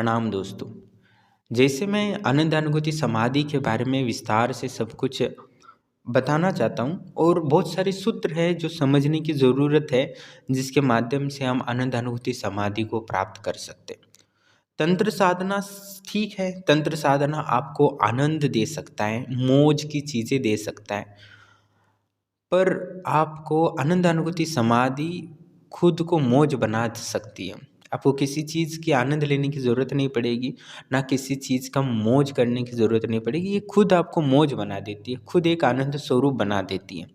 प्रणाम दोस्तों। जैसे मैं आनंद अनुभूति समाधि के बारे में विस्तार से सब कुछ बताना चाहता हूँ और बहुत सारे सूत्र हैं जो समझने की ज़रूरत है, जिसके माध्यम से हम आनंद अनुभूति समाधि को प्राप्त कर सकते हैं। तंत्र साधना ठीक है, तंत्र साधना आपको आनंद दे सकता है, मौज की चीज़ें दे सकता है, पर आपको आनंद अनुभूति समाधि खुद को मौज बना सकती है। आपको किसी चीज़ की आनंद लेने की ज़रूरत नहीं पड़ेगी, ना किसी चीज़ का मौज करने की ज़रूरत नहीं पड़ेगी। ये खुद आपको मौज बना देती है, खुद एक आनंद स्वरूप बना देती है।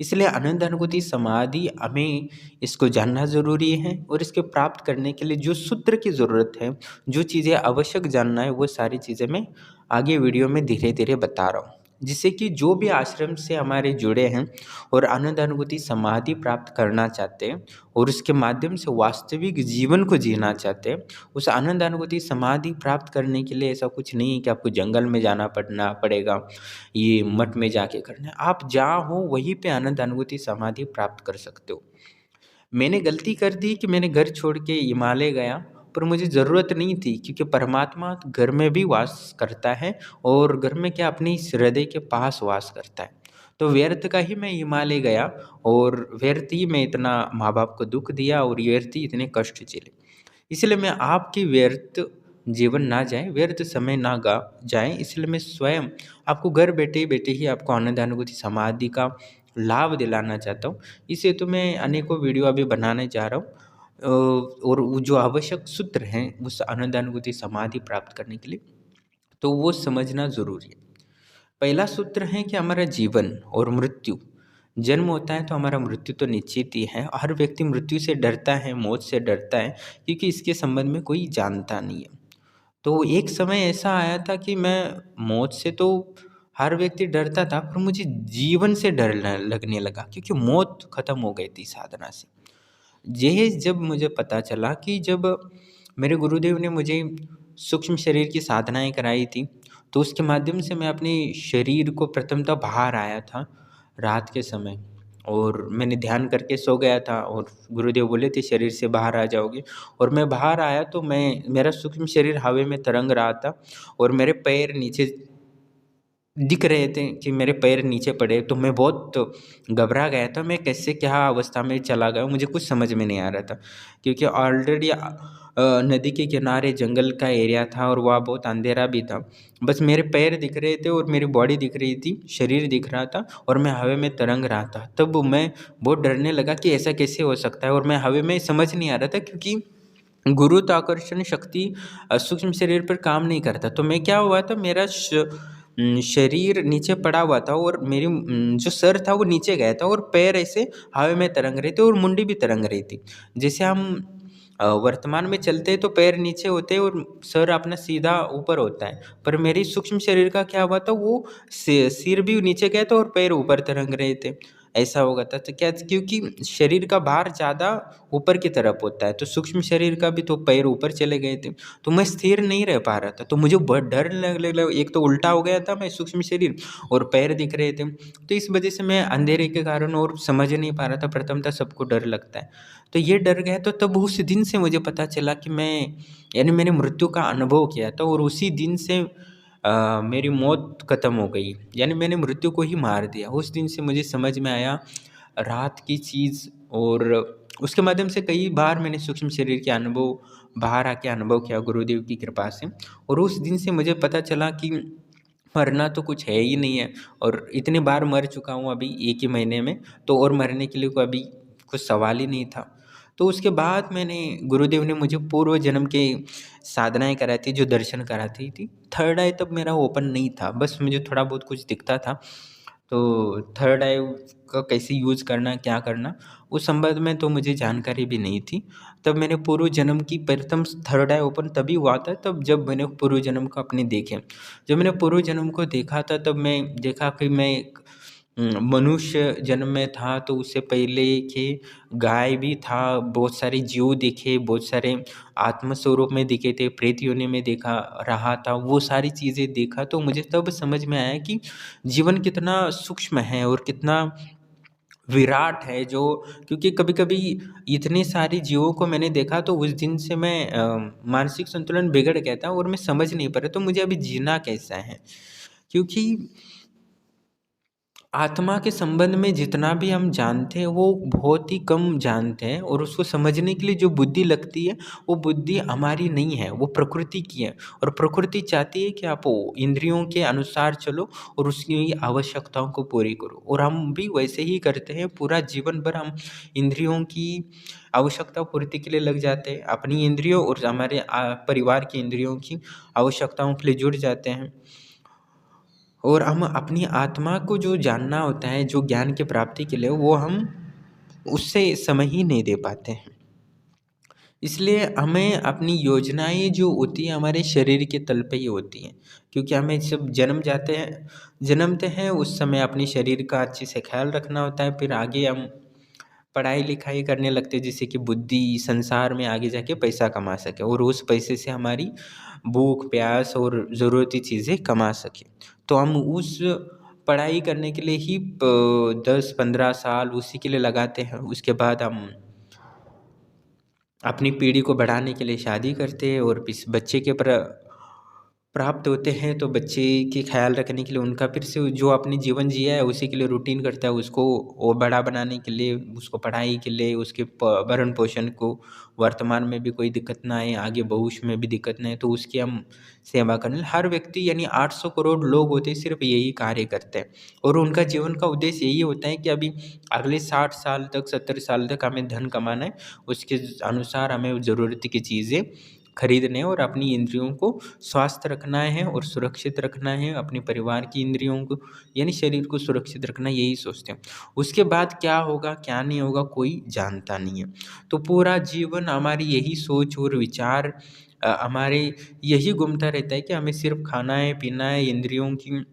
इसलिए आनंद अनुभूति समाधि हमें इसको जानना ज़रूरी है और इसके प्राप्त करने के लिए जो सूत्र की ज़रूरत है, जो चीज़ें आवश्यक जानना है, वो सारी चीज़ें मैं आगे वीडियो में धीरे-धीरे बता रहा हूँ। जिससे कि जो भी आश्रम से हमारे जुड़े हैं और आनंद अनुभूति समाधि प्राप्त करना चाहते हैं और उसके माध्यम से वास्तविक जीवन को जीना चाहते हैं, उस आनंद अनुभूति समाधि प्राप्त करने के लिए ऐसा कुछ नहीं है कि आपको जंगल में जाना पड़ेगा, ये मठ में जाके करना है। आप जहाँ हो वहीं पे आनंद अनुभूति समाधि प्राप्त कर सकते हो। मैंने गलती कर दी कि मैंने घर छोड़ के हिमालय गया, पर मुझे ज़रूरत नहीं थी, क्योंकि परमात्मा घर में भी वास करता है और घर में क्या, अपनी इस हृदय के पास वास करता है। तो व्यर्थ का ही मैं हिमालय गया और व्यर्थ ही मैं इतना माँ बाप को दुख दिया और व्यर्थ ही इतने कष्ट झेले। इसलिए मैं आपकी व्यर्थ जीवन ना जाए, व्यर्थ समय ना गा जाए, इसलिए मैं स्वयं आपको घर बैठे बैठे ही आपको आनंद अनुभूति समाधि का लाभ दिलाना चाहता हूँ। इसे तो मैं अनेकों वीडियो अभी बनाने जा रहा हूँ, और वो जो आवश्यक सूत्र हैं उस आनंद अनुभूति समाधि प्राप्त करने के लिए, तो वो समझना ज़रूरी है। पहला सूत्र है कि हमारा जीवन और मृत्यु, जन्म होता है तो हमारा मृत्यु तो निश्चित ही है। हर व्यक्ति मृत्यु से डरता है, मौत से डरता है, क्योंकि इसके संबंध में कोई जानता नहीं है। तो एक समय ऐसा आया था कि मैं मौत से तो हर व्यक्ति डरता था, पर मुझे जीवन से डर लगने लगा, क्योंकि मौत खत्म हो गई थी साधना से। यह जब मुझे पता चला कि जब मेरे गुरुदेव ने मुझे सूक्ष्म शरीर की साधनाएं कराई थी, तो उसके माध्यम से मैं अपने शरीर को प्रथमतः बाहर आया था रात के समय, और मैंने ध्यान करके सो गया था और गुरुदेव बोले थे शरीर से बाहर आ जाओगे, और मैं बाहर आया तो मेरा सूक्ष्म शरीर हवा में तरंग रहा था और मेरे पैर नीचे दिख रहे थे कि मेरे पैर नीचे पड़े, तो मैं बहुत घबरा गया था। मैं कैसे क्या अवस्था में चला गया, मुझे कुछ समझ में नहीं आ रहा था, क्योंकि ऑलरेडी नदी के किनारे जंगल का एरिया था और वहाँ बहुत अंधेरा भी था। बस मेरे पैर दिख रहे थे और मेरी बॉडी दिख रही थी, शरीर दिख रहा था और मैं हवा में तरंग रहा था। तब मैं बहुत डरने लगा कि ऐसा कैसे हो सकता है, और मैं हवा में समझ नहीं आ रहा था, क्योंकि गुरुत्वाकर्षण शक्ति सूक्ष्म शरीर पर काम नहीं करता। तो मैं क्या हुआ था, मेरा शरीर नीचे पड़ा हुआ था और मेरी जो सर था वो नीचे गया था और पैर ऐसे हवा में तरंग रहे थे और मुंडी भी तरंग रही थी। जैसे हम वर्तमान में चलते हैं तो पैर नीचे होते हैं और सर अपना सीधा ऊपर होता है, पर मेरी सूक्ष्म शरीर का क्या हुआ था, वो सिर भी नीचे गया था और पैर ऊपर तरंग रहे थे। ऐसा हो गया था, तो क्या, क्योंकि शरीर का भार ज़्यादा ऊपर की तरफ होता है, तो सूक्ष्म शरीर का भी तो पैर ऊपर चले गए थे, तो मैं स्थिर नहीं रह पा रहा था। तो मुझे बहुत डर लगने लगा, एक तो उल्टा हो गया था मैं सूक्ष्म शरीर और पैर दिख रहे थे, तो इस वजह से मैं अंधेरे के कारण और समझ नहीं पा रहा था। प्रथमतः सबको डर लगता है, तो ये डर गया। तो तब उस दिन से मुझे पता चला कि यानी मैंने मृत्यु का अनुभव किया था, और उसी दिन से मेरी मौत खत्म हो गई, यानी मैंने मृत्यु को ही मार दिया। उस दिन से मुझे समझ में आया रात की चीज़, और उसके माध्यम से कई बार मैंने सूक्ष्म शरीर के अनुभव बाहर आके अनुभव किया गुरुदेव की कृपा से, और उस दिन से मुझे पता चला कि मरना तो कुछ है ही नहीं है, और इतनी बार मर चुका हूँ अभी एक ही महीने में, तो और मरने के लिए कोई अभी कुछ सवाल ही नहीं था। तो उसके बाद गुरुदेव ने मुझे पूर्व जन्म के साधनाएँ कराई थी, जो दर्शन कराती थी। थर्ड आई तब मेरा ओपन नहीं था, बस मुझे थोड़ा बहुत कुछ दिखता था। तो थर्ड आई का कैसे यूज़ करना, क्या करना, उस संबंध में तो मुझे जानकारी भी नहीं थी। तब मैंने पूर्व जन्म की प्रथम थर्ड आई ओपन तभी हुआ था, तब जब मैंने पूर्व जन्म को अपने देखे। जब मैंने पूर्व जन्म को देखा था, तब मैं देखा कि मैं एक मनुष्य जन्म में था, तो उससे पहले के गाय भी था, बहुत सारे जीव दिखे, बहुत सारे आत्म स्वरूप में दिखे थे, प्रेत योनि में देखा रहा था, वो सारी चीज़ें देखा। तो मुझे तब समझ में आया कि जीवन कितना सूक्ष्म है और कितना विराट है जो, क्योंकि कभी-कभी इतने सारे जीवों को मैंने देखा तो उस दिन से मैं मानसिक संतुलन बिगड़ गया था और मैं समझ नहीं पा रहा तो मुझे अभी जीना कैसा है? क्योंकि आत्मा के संबंध में जितना भी हम जानते हैं वो बहुत ही कम जानते हैं और उसको समझने के लिए जो बुद्धि लगती है वो बुद्धि हमारी नहीं है, वो प्रकृति की है। और प्रकृति चाहती है कि आप वो इंद्रियों के अनुसार चलो और उसकी आवश्यकताओं को पूरी करो, और हम भी वैसे ही करते हैं। पूरा जीवन भर हम इंद्रियों की आवश्यकता पूर्ति के लिए लग जाते हैं, अपनी इंद्रियों और हमारे परिवार की इंद्रियों की आवश्यकताओं के लिए जुड़ जाते हैं। और हम अपनी आत्मा को जो जानना होता है, जो ज्ञान की प्राप्ति के लिए, वो हम उससे समय ही नहीं दे पाते हैं। इसलिए हमें अपनी योजनाएँ जो होती हैं हमारे शरीर के तल पे ही होती हैं, क्योंकि हमें जब जन्मते हैं उस समय अपने शरीर का अच्छे से ख़्याल रखना होता है। फिर आगे हम पढ़ाई-लिखाई करने लगते हैं जिससे कि बुद्धि संसार में आगे जाके पैसा कमा सके और उस पैसे से हमारी भूख, प्यास और ज़रूरती चीज़ें कमा सकें। तो हम उस पढ़ाई करने के लिए ही 10-15 साल उसी के लिए लगाते हैं। उसके बाद हम अपनी पीढ़ी को बढ़ाने के लिए शादी करते हैं और इस बच्चे के प्राप्त होते हैं तो बच्चे के ख़्याल रखने के लिए उनका फिर से जो आपने जीवन जिया है उसी के लिए रूटीन करता है, उसको और बड़ा बनाने के लिए, उसको पढ़ाई के लिए, उसके भरण-पोषण को वर्तमान में भी कोई दिक्कत ना आए, आगे भविष्य में भी दिक्कत ना आए, तो उसकी हम सेवा करने। हर व्यक्ति यानी 800 करोड़ लोग होते हैं सिर्फ़ यही कार्य करते हैं और उनका जीवन का उद्देश्य यही होता है कि अभी अगले 60 साल तक, 70 साल तक हमें धन कमाना है, उसके अनुसार हमें ज़रूरत की चीज़ें खरीदने और अपनी इंद्रियों को स्वस्थ रखना है और सुरक्षित रखना है, अपने परिवार की इंद्रियों को यानी शरीर को सुरक्षित रखना, यही सोचते हैं। उसके बाद क्या होगा, क्या नहीं होगा, कोई जानता नहीं है। तो पूरा जीवन हमारी यही सोच और विचार हमारे यही घूमता रहता है कि हमें सिर्फ़ खाना है, पीना है, इंद्रियों की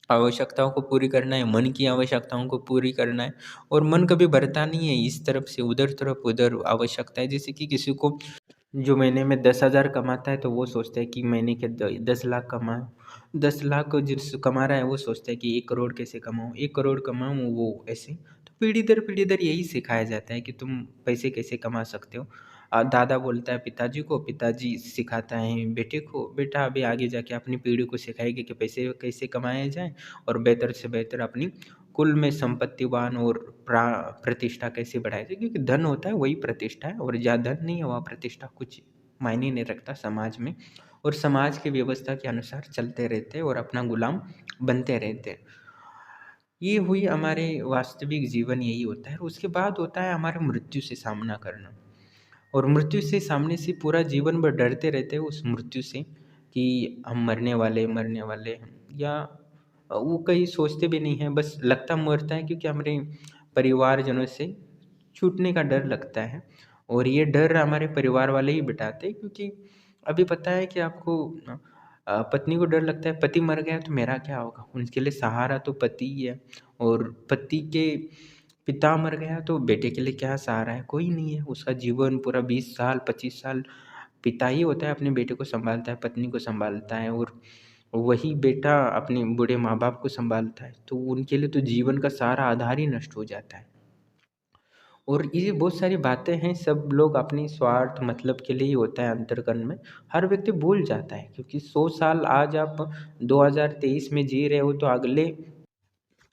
आवश्यकताओं को पूरी करना है, मन की आवश्यकताओं को पूरी करना है और मन कभी भरता नहीं है, इस तरफ से उधर तरफ उधर आवश्यकता है। जैसे कि किसी को जो महीने में 10,000 कमाता है तो वो सोचता है कि महीने के 10 लाख कमाऊँ। 10 लाख जिस कमा रहा है वो सोचता है कि 1 करोड़ कैसे कमाऊँ, 1 करोड़ कमाऊँ, वो ऐसे। तो पीढ़ी दर यही सिखाया जाता है कि तुम पैसे कैसे कमा सकते हो। दादा बोलता है पिताजी को, पिताजी सिखाता है बेटे को, बेटा अभी आगे जाके अपनी पीढ़ी को सिखाएगा कि पैसे कैसे कमाया जाए और बेहतर से बेहतर अपनी कुल में संपत्तिवान और प्रतिष्ठा कैसे बढ़ाई जाए, क्योंकि धन होता है वही प्रतिष्ठा है और जहाँ धन नहीं है वहाँ प्रतिष्ठा कुछ मायने नहीं रखता समाज में, और समाज की व्यवस्था के अनुसार चलते रहते हैं और अपना गुलाम बनते रहते हैं। ये हुई हमारे वास्तविक जीवन, यही होता है। और उसके बाद होता है हमारे मृत्यु से सामना करना, और मृत्यु से सामने से पूरा जीवन भर डरते रहते हैं उस मृत्यु से कि हम मरने वाले हैं, या वो कहीं सोचते भी नहीं हैं, बस लगता मरता है क्योंकि हमारे परिवारजनों से छूटने का डर लगता है। और ये डर हमारे परिवार वाले ही बिठाते हैं, क्योंकि अभी पता है कि आपको पत्नी को डर लगता है पति मर गया तो मेरा क्या होगा, उनके लिए सहारा तो पति ही है, और पति के पिता मर गया तो बेटे के लिए क्या सहारा है, कोई नहीं है। उसका जीवन पूरा 20 साल 25 साल पिता ही होता है, अपने बेटे को सँभालता है, पत्नी को सँभालता है, और वही बेटा अपने बूढ़े माँ-बाप को सँभालता है। तो उनके लिए तो जीवन का सारा आधार ही नष्ट हो जाता है। और ये बहुत सारी बातें हैं, सब लोग अपनी स्वार्थ मतलब के लिए ही होता है अंतर्करण में। हर व्यक्ति भूल जाता है, क्योंकि 100 साल आज आप 2023 में जी रहे हो तो अगले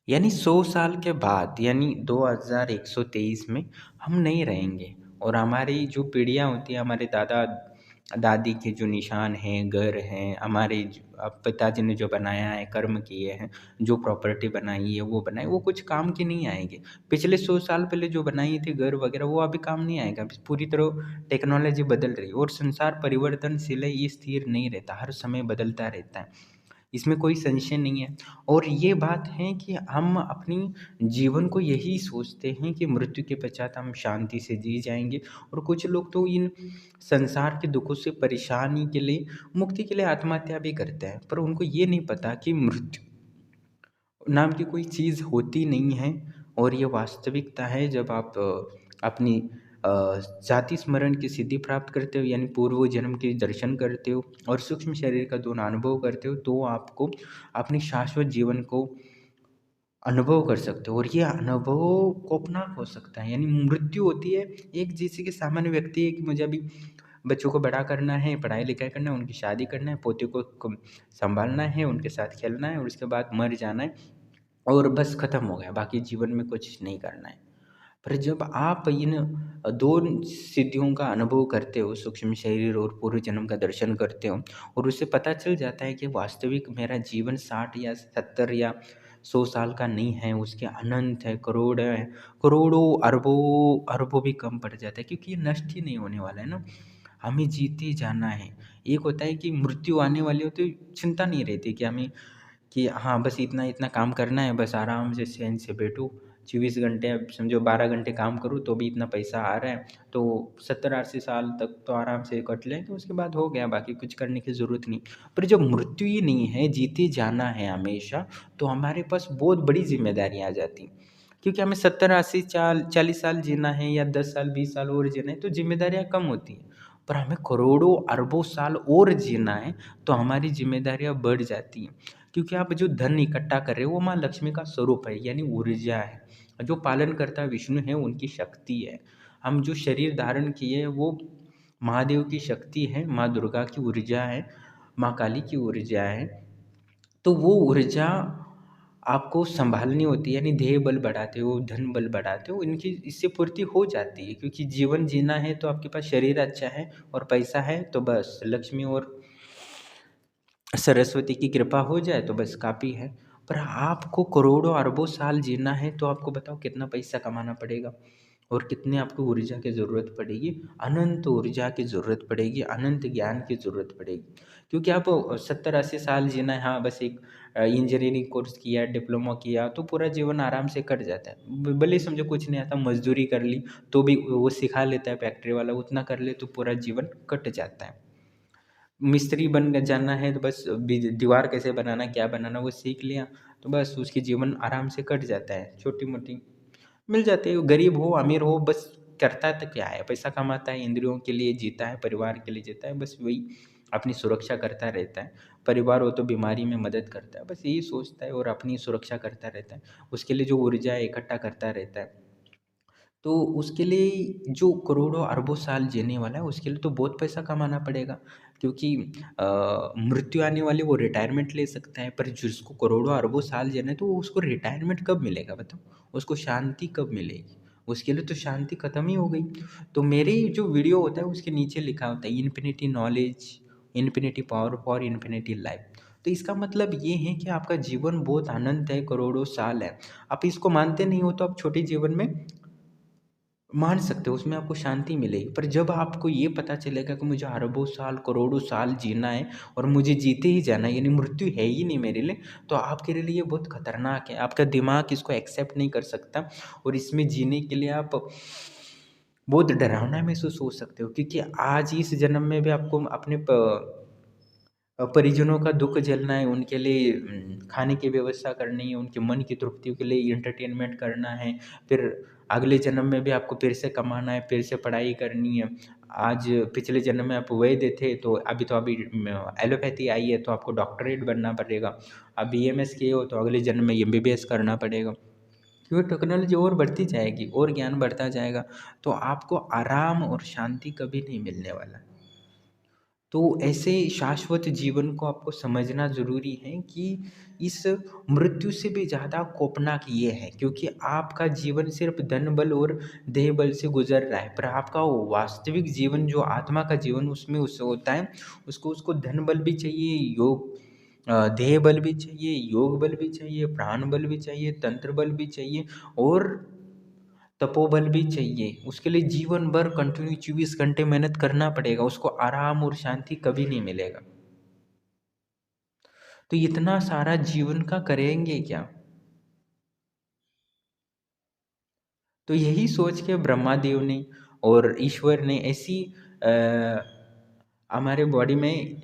यानी 100 साल के बाद यानी 2123 में हम नहीं रहेंगे, और हमारी जो पीढ़ियाँ होती हैं, हमारे दादा दादी के जो निशान हैं, घर हैं, हमारे पिताजी ने जो बनाया है, कर्म किए हैं, जो प्रॉपर्टी बनाई है, वो बनाई, वो कुछ काम की नहीं आएगी। पिछले 100 साल पहले जो बनाई थी घर वगैरह, वो अभी काम नहीं आएगा। अभी पूरी तरह टेक्नोलॉजी बदल रही है और संसार परिवर्तनशील है, ये स्थिर नहीं रहता, हर समय बदलता रहता है। इसमें कोई संशय नहीं है। और ये बात है कि हम अपनी जीवन को यही सोचते हैं कि मृत्यु के पश्चात हम शांति से जी जाएँगे, और कुछ लोग तो इन संसार के दुखों से परेशानी के लिए, मुक्ति के लिए आत्महत्या भी करते हैं। पर उनको ये नहीं पता कि मृत्यु नाम की कोई चीज़ होती नहीं है, और ये वास्तविकता है। जब आप अपनी जाति स्मरण की सिद्धि प्राप्त करते हो यानी पूर्व जन्म के दर्शन करते हो और सूक्ष्म शरीर का दोनों अनुभव करते हो, तो आपको अपने शाश्वत जीवन को अनुभव कर सकते हो और ये अनुभव कोपनाक हो सकता है। यानी मृत्यु होती है एक जैसे कि सामान्य व्यक्ति है कि मुझे अभी बच्चों को बड़ा करना है, पढ़ाई-लिखाई करना है, उनकी शादी करना है, पोते को सँभालना है, उनके साथ खेलना है और उसके बाद मर जाना है और बस ख़त्म हो गया, बाकी जीवन में कुछ नहीं करना है। पर जब आप इन 2 सिद्धियों का अनुभव करते हो, सूक्ष्म शरीर और पूर्व जन्म का दर्शन करते हो और उससे पता चल जाता है कि वास्तविक मेरा जीवन 60 या 70 या 100 साल का नहीं है, उसके अनंत है, करोड़ है, करोड़ों, अरबों, अरबों भी कम पड़ जाता है क्योंकि ये नष्ट ही नहीं होने वाला है ना। हमें जीते जाना है। एक होता है कि मृत्यु आने वाली हो तो चिंता नहीं रहती कि हमें कि हाँ, बस इतना-इतना काम करना है, बस आराम से चैन से बैठो, 24 घंटे अब समझो 12 घंटे काम करूँ तो भी इतना पैसा आ रहा है, तो 70-80 साल तक तो आराम से कट लेंगे, उसके बाद हो गया, बाकी कुछ करने की ज़रूरत नहीं। पर जब मृत्यु ही नहीं है, जीते जाना है हमेशा, तो हमारे पास बहुत बड़ी ज़िम्मेदारियाँ आ जाती हैं। क्योंकि हमें 70-80 चाल 40 साल जीना है या 10 साल, 20 साल और जीना है, तो ज़िम्मेदारियाँ कम होती हैं। पर हमें करोड़ों, अरबों साल और जीना है, तो हमारी ज़िम्मेदारियाँ बढ़ जाती हैं। क्योंकि आप जो धन इकट्ठा कर रहे हो वो माँ लक्ष्मी का स्वरूप है यानी ऊर्जा है। जो पालनकर्ता विष्णु है उनकी शक्ति है। हम जो शरीर धारण किए हैं वो महादेव की शक्ति है, माँ दुर्गा की ऊर्जा है, माँ काली की ऊर्जा है। तो वो ऊर्जा आपको सँभालनी होती है यानी देह बल बढ़ाते हो, धन बल बढ़ाते हो, इनकी इससे पूर्ति हो जाती है क्योंकि जीवन जीना है तो आपके पास शरीर अच्छा है और पैसा है तो बस लक्ष्मी और सरस्वती की कृपा हो जाए तो बस काफ़ी है। पर आपको करोड़ों अरबों साल जीना है तो आपको बताओ कितना पैसा कमाना पड़ेगा और कितनी आपको ऊर्जा की ज़रूरत पड़ेगी। अनंत ऊर्जा की ज़रूरत पड़ेगी, अनंत ज्ञान की ज़रूरत पड़ेगी। क्योंकि आप 70-80 साल जीना है, हाँ बस एक इंजीनियरिंग कोर्स किया, डिप्लोमा किया तो पूरा जीवन आराम से कट जाता है। भले ही समझो कुछ नहीं आता, मज़दूरी कर ली तो भी वो सिखा लेता है फैक्ट्री वाला, उतना कर ले तो पूरा जीवन कट जाता है। मिस्त्री बन जाना है तो बस दीवार कैसे बनाना, क्या बनाना वो सीख लिया तो बस उसकी जीवन आराम से कट जाता है। छोटी-मोटी मिल जाती है, गरीब हो, अमीर हो बस करता तो क्या है, पैसा कमाता है, इंद्रियों के लिए जीता है, परिवार के लिए जीता है, बस वही अपनी सुरक्षा करता रहता है। परिवार हो तो बीमारी में मदद करता है, बस यही सोचता है और अपनी सुरक्षा करता रहता है। उसके लिए जो ऊर्जा है इकट्ठा करता रहता है। तो उसके लिए जो करोड़ों अरबों साल जीने वाला है उसके लिए तो बहुत पैसा कमाना पड़ेगा क्योंकि मृत्यु आने वाली वो रिटायरमेंट ले सकता है पर जिसको करोड़ों अरबों साल जीना है तो उसको रिटायरमेंट कब मिलेगा बताओ? उसको शांति कब मिलेगी? उसके लिए तो शांति खत्म ही हो गई। तो मेरे जो वीडियो होता है उसके नीचे लिखा होता है infinity knowledge, infinity power for infinity life. तो इसका मतलब ये है कि आपका जीवन बहुत अनंत है, करोड़ों साल है। आप इसको मानते नहीं हो तो आप छोटे जीवन में मान सकते हो, उसमें आपको शांति मिलेगी। पर जब आपको ये पता चलेगा कि मुझे अरबों साल, करोड़ों साल जीना है और मुझे जीते ही जाना है, यानी मृत्यु है ही नहीं मेरे लिए, तो आपके लिए ये बहुत खतरनाक है। आपका दिमाग इसको एक्सेप्ट नहीं कर सकता और इसमें जीने के लिए आप बहुत डरावना महसूस हो सकते हो क्योंकि आज इस जन्म में भी आपको अपने परिजनों का दुःख झेलना है, उनके लिए खाने की व्यवस्था करनी है, उनके मन की तृप्ति के लिए एंटरटेनमेंट करना है, फिर अगले जन्म में भी आपको फिर से कमाना है, फिर से पढ़ाई करनी है। आज पिछले जन्म में आप वैद्य थे, तो अभी एलोपैथी आई है, तो आपको डॉक्टरेट बनना पड़ेगा। आप बीएमएस किए हो, तो अगले जन्म में एमबीबीएस करना पड़ेगा। क्योंकि टेक्नोलॉजी और बढ़ती जाएगी और ज्ञान बढ़ता जाएगा, तो आपको आराम और शांति कभी नहीं मिलने वाला। तो ऐसे शाश्वत जीवन को आपको समझना ज़रूरी है कि इस मृत्यु से भी ज़्यादा खौफनाक ये है क्योंकि आपका जीवन सिर्फ धन बल और देह बल से गुजर रहा है पर आपका वो वास्तविक जीवन जो आत्मा का जीवन उसमें उस होता है उसको उसको धन बल भी चाहिए देह बल भी चाहिए योग बल भी चाहिए प्राण बल भी चाहिए तंत्र बल भी चाहिए और तपोबल भी चाहिए, उसके लिए जीवन भर कंटिन्यू 24 घंटे मेहनत करना पड़ेगा, उसको आराम और शांति कभी नहीं मिलेगा। तो इतना सारा जीवन का करेंगे क्या? तो यही सोच के ब्रह्मा देव ने और ईश्वर ने ऐसी अ, हमारे बॉडी में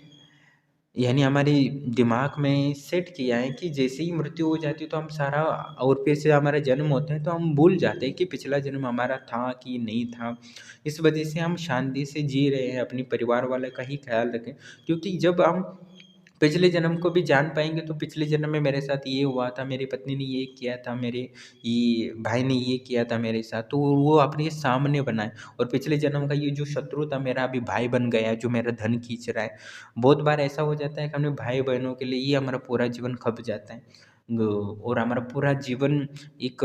यानी हमारे दिमाग में सेट किया है कि जैसे ही मृत्यु हो जाती है तो हम सारा और फिर से हमारा जन्म होता है तो हम भूल जाते हैं कि पिछला जन्म हमारा था कि नहीं था। इस वजह से हम शांति से जी रहे हैं, अपनी परिवार वाले का ही ख्याल रखें क्योंकि जब हम पिछले जन्म को भी जान पाएँगे तो पिछले जन्म में मेरे साथ ये हुआ था, मेरी पत्नी ने ये किया था, मेरे ये भाई ने ये किया था मेरे साथ, तो वो अपने सामने बनाए। और पिछले जन्म का ये जो शत्रु था मेरा अभी भाई बन गया है, जो मेरा धन खींच रहा है। बहुत बार ऐसा हो जाता है कि अपने भाई-बहनों के लिए ही हमारा पूरा जीवन खप जाता है। और हमारा पूरा जीवन एक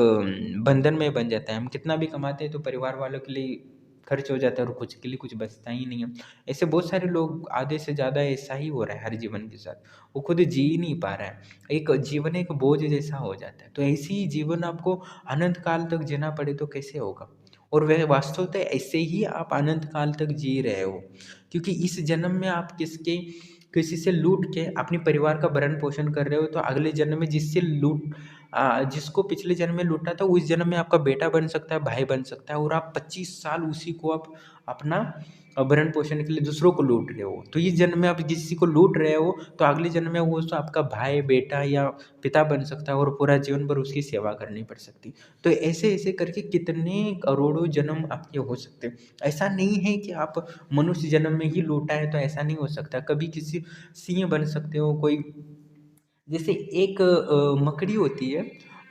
बंधन में बन जाता है। हम कितना भी कमाते हैं तो परिवार वालों के लिए खर्च हो जाता है और कुछ के लिए कुछ बचता ही नहीं है। ऐसे बहुत सारे लोग आधे से ज़्यादा ऐसा ही हो रहा है हर जीवन के साथ। वो खुद जी ही नहीं पा रहा है। एक जीवन एक बोझ जैसा हो जाता है। तो ऐसे ही जीवन आपको अनंत काल तक जीना पड़े तो कैसे होगा? और वह वास्तवतः ऐसे ही आप अनंत काल तक जी रहे हो। क्योंकि इस जन्म में आप किसी से लूट के अपने परिवार का भरण-पोषण कर रहे हो, तो अगले जन्म में जिसको पिछले जन्म में लूटा था, वो इस जन्म में आपका बेटा बन सकता है, भाई बन सकता है और आप 25 साल उसी को आप अपना भरण-पोषण के लिए दूसरों को लूट रहे हो। तो इस जन्म में आप किसी को लूट रहे हो, तो अगले जन्म में वो तो आपका भाई, बेटा या पिता बन सकता है और पूरा जीवन भर उसकी सेवा करनी पड़ सकती है। तो ऐसे-ऐसे करके कितने करोड़ों जन्म आपके हो सकते हैं। ऐसा नहीं है कि आप मनुष्य जन्म में ही लूटा है तो ऐसा नहीं हो सकता। कभी किसी सिंह बन सकते हो, कोई जैसे एक मकड़ी होती है,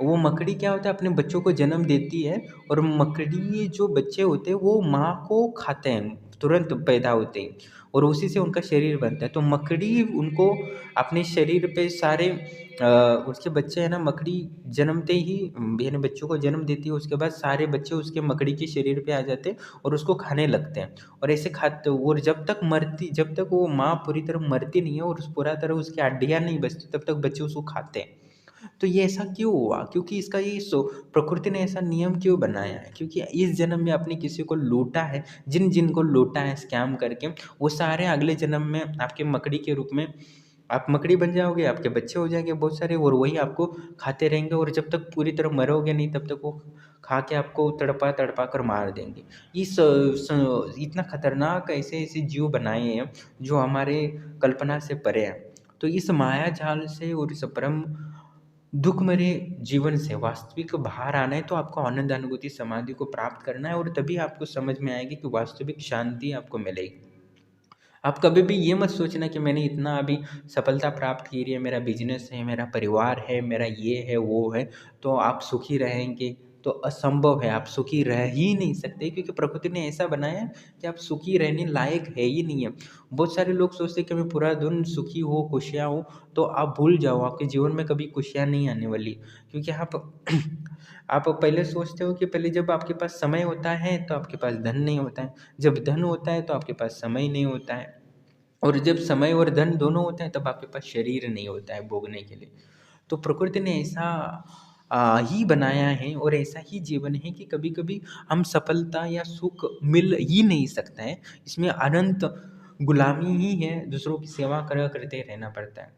वो मकड़ी क्या होता है अपने बच्चों को जन्म देती है और मकड़ी जो बच्चे होते हैं वो माँ को खाते हैं, तुरंत पैदा होते ही और उसी से उनका शरीर बनता है। तो मकड़ी उनको अपने शरीर पे सारे उसके बच्चे हैं ना मकड़ी जन्मते ही यानी बच्चों को जन्म देती है, उसके बाद सारे बच्चे उसके मकड़ी के शरीर पे आ जाते हैं और उसको खाने लगते हैं। और ऐसे खाते और जब तक वो माँ पूरी तरह मरती नहीं है और उस पूरा तरह उसकी हड्डियाँ नहीं बचती तब तक बच्चे उसको खाते हैं। तो ये ऐसा क्यों हुआ? क्योंकि इसका ये प्रकृति ने ऐसा नियम क्यों बनाया है? क्योंकि इस जन्म में आपने किसी को लूटा है, जिन को लूटा है स्कैम करके, वो सारे अगले जन्म में आपके मकड़ी के रूप में आप मकड़ी बन जाओगे, आपके बच्चे हो जाएँगे बहुत सारे और वही आपको खाते रहेंगे और जब तक पूरी तरह मरोगे नहीं तब तक वो खा के आपको तड़पा-तड़पा कर मार देंगे। इस स इतना खतरनाक ऐसे-ऐसे जीव बनाए हैं जो हमारे कल्पना से परे हैं। तो इस माया जाल से और इस परम दुःखमय जीवन से वास्तविक बाहर आना है तो आपको आनंद अनुभूति समाधि को प्राप्त करना है और तभी आपको समझ में आएगी कि वास्तविक शांति आपको मिलेगी। आप कभी भी ये मत सोचना कि मैंने इतना अभी सफलता प्राप्त की है, मेरा बिज़नेस है, मेरा परिवार है, मेरा ये है, वो है, तो आप सुखी रहेंगे, तो असंभव है, आप सुखी रह ही नहीं सकते क्योंकि प्रकृति ने ऐसा बनाया है कि आप सुखी रहने लायक है ही नहीं है। बहुत सारे लोग सोचते हैं कि मैं पूरा दिन सुखी हूँ, खुशियाँ हूँ, तो आप भूल जाओ, आपके जीवन में कभी खुशियाँ नहीं आने वाली क्योंकि आप आप पहले सोचते हो कि पहले जब आपके पास समय होता है, तो आपके पास धन नहीं होता है, जब धन होता है, तो आपके पास समय नहीं होता है। और जब समय और धन दोनों होते हैं तब आपके पास शरीर नहीं होता है भोगने के लिए। तो प्रकृति ने ऐसा ही बनाया है और ऐसा ही जीवन है कि कभी-कभी हम सफलता या सुख मिल ही नहीं सकता है। इसमें अनंत गुलामी ही है, दूसरों की सेवा करते रहना पड़ता है।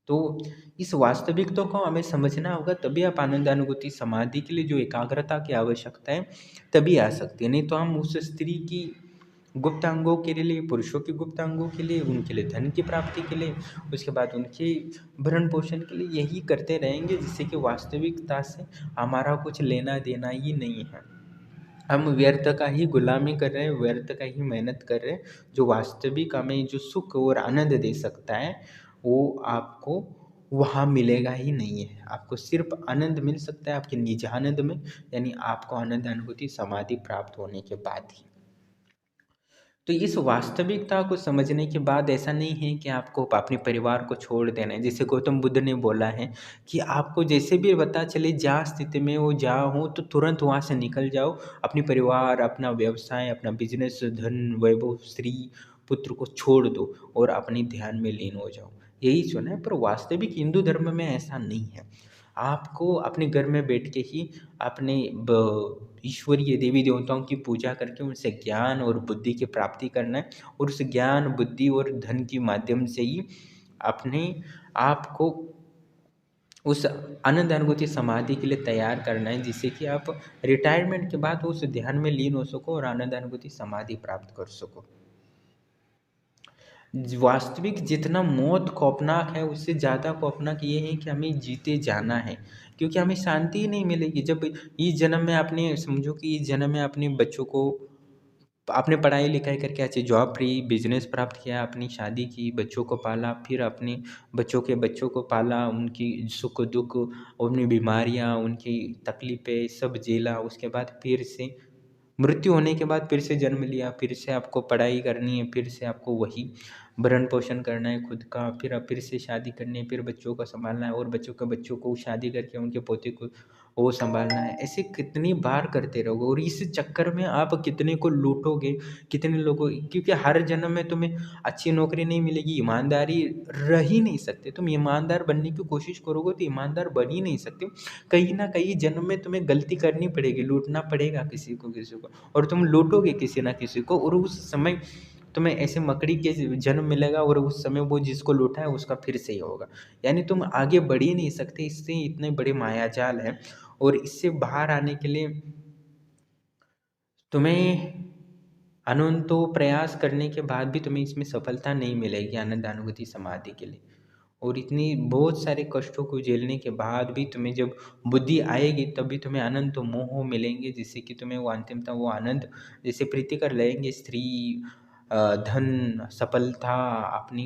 तो इस वास्तविकता को हमें समझना होगा तभी आप आनंद अनुभूति समाधि के लिए जो एकाग्रता की आवश्यकता है तभी आ सकती है। नहीं तो हम उस स्त्री की गुप्त अंगों के लिए, पुरुषों के गुप्त अंगों के लिए, उनके लिए धन की प्राप्ति के लिए, उसके बाद उनके भरण-पोषण के लिए यही करते रहेंगे जिससे कि वास्तविकता से हमारा कुछ लेना-देना ही नहीं है। हम व्यर्थ का ही गुलामी कर रहे हैं, व्यर्थ का ही मेहनत कर रहे हैं, जो वास्तविक हमें जो सुख और आनंद दे सकता है, वो आपको वहाँ मिलेगा ही नहीं है। आपको सिर्फ़ आनंद मिल सकता है आपके निजानंद में, यानी आपको आनंद अनुभूति समाधि प्राप्त होने के बाद ही। तो इस वास्तविकता को समझने के बाद ऐसा नहीं है कि आपको अपने परिवार को छोड़ देना है। जैसे गौतम बुद्ध ने बोला है कि आपको जैसे भी पता चले जहाँ स्थिति में हो, जहाँ हो तो तुरंत वहाँ से निकल जाओ। अपने परिवार, अपना व्यवसाय, अपना बिज़नेस, धन, वैभव, स्त्री, पुत्र को छोड़ दो और अपने ध्यान में लीन हो जाओ। यही सुना है पर वास्तविक हिंदू धर्म में ऐसा नहीं है। आपको अपने घर में बैठ के ही अपने ईश्वरीय देवी देवताओं की पूजा करके उनसे ज्ञान और बुद्धि की प्राप्ति करना है और उस ज्ञान बुद्धि और धन के माध्यम से ही अपने आप को उस आनंद अनुभूति समाधि के लिए तैयार करना है जिससे कि आप रिटायरमेंट के बाद उस ध्यान में लीन हो सको और आनंद अनुभूति समाधि प्राप्त कर सको। वास्तविक जितना मौत खौफनाक है उससे ज़्यादा खौफनाक ये है कि हमें जीते जाना है क्योंकि हमें शांति ही नहीं मिलेगी जब इस जन्म में आपने समझो कि इस जन्म में अपने बच्चों को आपने पढ़ाई लिखाई करके अच्छी जॉब की, बिजनेस प्राप्त किया, अपनी शादी की, बच्चों को पाला, फिर अपने बच्चों के बच्चों को पाला, उनकी सुख दुख, उनकी बीमारियाँ, उनकी तकलीफ़ें सब झेला। उसके बाद फिर से मृत्यु होने के बाद फिर से जन्म लिया, फिर से आपको पढ़ाई करनी है, फिर से आपको वही भरण पोषण करना है खुद का, फिर से शादी करनी है, फिर बच्चों को सँभालना है और बच्चों के बच्चों को शादी करके उनके पोते को वो सँभालना है। ऐसे कितनी बार करते रहोगे और इस चक्कर में आप कितने को लूटोगे, कितने लोगों, क्योंकि हर जन्म में तुम्हें अच्छी नौकरी नहीं मिलेगी, ईमानदारी रह ही नहीं सकते। तुम ईमानदार बनने की कोशिश करोगे तो ईमानदार बन ही नहीं सकते। कहीं न कहीं जन्म में तुम्हें गलती करनी पड़ेगी, लूटना पड़ेगा किसी को और तुम लूटोगे किसी न किसी को और उस समय तुम्हें ऐसे मकड़ी के जन्म मिलेगा और उस समय वो जिसको लूटा है उसका फिर से ही होगा। यानी तुम आगे बढ़ ही नहीं सकते, इससे इतने बड़े मायाजाल है और इससे बाहर आने के लिए तुम्हें अनंतों प्रयास करने के बाद भी तुम्हें इसमें सफलता नहीं मिलेगी आनंद अनुभूति समाधि के लिए। और इतनी बहुत सारे कष्टों को झेलने के बाद भी तुम्हें जब बुद्धि आएगी तभी तुम्हें अनंत मोह मिलेंगे, जिससे कि तुम्हें वो अंतिमतः वो आनंद जैसे प्रीति कर लेंगे, स्त्री, धन, सफलता, अपनी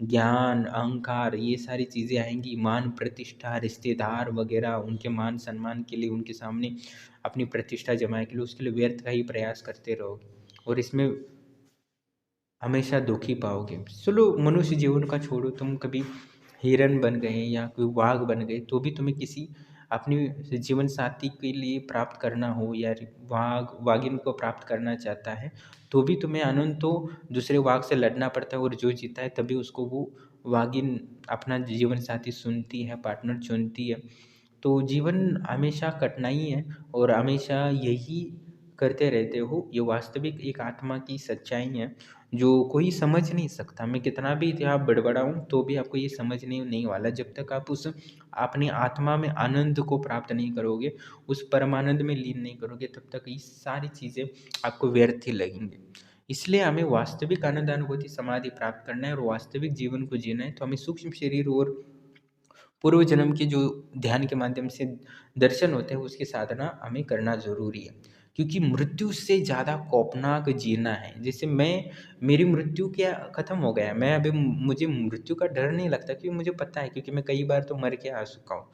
ज्ञान, अहंकार, ये सारी चीज़ें आएंगी, मान प्रतिष्ठा, रिश्तेदार वगैरह, उनके मान सम्मान के लिए उनके सामने अपनी प्रतिष्ठा जमाने के लिए उसके लिए व्यर्थ का ही प्रयास करते रहोगे और इसमें हमेशा दुख ही पाओगे। चलो मनुष्य जीवन का छोड़ो, तुम कभी हिरन बन गए या कोई वाघ बन गए तो भी तुम्हें किसी अपनी जीवन साथी के लिए प्राप्त करना हो या वागिन को प्राप्त करना चाहता है तो भी तुम्हें अनंतों दूसरे वाघ से लड़ना पड़ता है और जो जीता है तभी उसको वो वागिन अपना जीवन साथी चुनती है, पार्टनर चुनती है। तो जीवन हमेशा कठिनाई है और हमेशा यही करते रहते हो, ये वास्तविक एक आत्मा की सच्चाई है जो कोई समझ नहीं सकता। मैं कितना भी इतिहास बड़बड़ाऊँ तो भी आपको ये समझ नहीं वाला जब तक आप उस अपनी आत्मा में आनंद को प्राप्त नहीं करोगे, उस परमानंद में लीन नहीं करोगे, तब तक ये सारी चीज़ें आपको व्यर्थ ही लगेंगी। इसलिए हमें वास्तविक आनंद अनुभूति समाधि प्राप्त करना है और वास्तविक जीवन को जीना है तो हमें सूक्ष्म शरीर और पूर्व जन्म के जो ध्यान के माध्यम से दर्शन होते हैं उसकी साधना हमें करना ज़रूरी है, क्योंकि मृत्यु से ज़्यादा खौफनाक जीना है। जैसे मेरी मृत्यु क्या ख़त्म हो गया है, मैं अभी मुझे मृत्यु का डर नहीं लगता क्योंकि मुझे पता है, क्योंकि मैं कई बार तो मर के आ चुका हूँ,